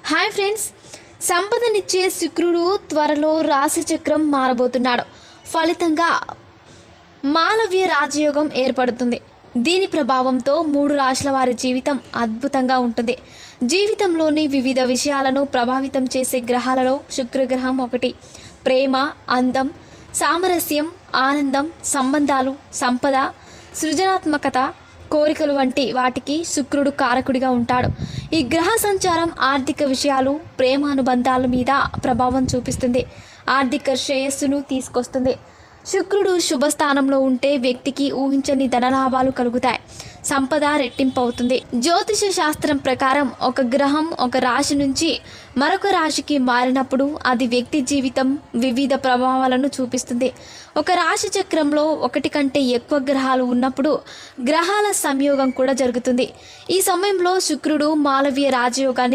Hi friends, సంపదనిచ్చే శుక్రుడు త్వరలో రాశి చక్రం మారబోతున్నాడు. ఫలితంగా మాలవ్య రాజయోగం ఏర్పడుతుంది. దీని ప్రభావంతో 3 రాశుల వారి జీవితం అద్భుతంగా ఉంటుంది. జీవితంలోని వివిధ విషయాలను ప్రభావితం చేసే గ్రహాలలో శుక్రగ్రహం ఒకటి. ప్రేమ, అందం, సామరస్యం, ఆనందం, సంబంధాలు, సంపద, సృజనాత్మకత, కోరికలు వంటి వాటికి శుక్రుడు కారకుడిగా ఉంటాడు. ఈ గ్రహ సంచారం ఆర్థిక విషయాలు, ప్రేమానుబంధాల మీద ప్రభావం చూపిస్తుంది. ఆర్థిక శ్రేయస్సును తీసుకొస్తుంది. శుక్రుడు శుభస్థానంలో ఉంటే వ్యక్తికి ఊహించని ధనలాభాలు కలుగుతాయి. సంపద రెట్టింపు అవుతుంది. జ్యోతిష శాస్త్రం ప్రకారం ఒక గ్రహం ఒక రాశి నుంచి మరొక రాశికి మారినప్పుడు అది వ్యక్తి జీవితం వివిధ ప్రభావాలను చూపిస్తుంది. ఒక రాశి చక్రంలో ఒకటి కంటే ఎక్కువ గ్రహాలు ఉన్నప్పుడు గ్రహాల సంయోగం కూడా జరుగుతుంది. ఈ సమయంలో శుక్రుడు మాలవ్య రాజయోగాన్ని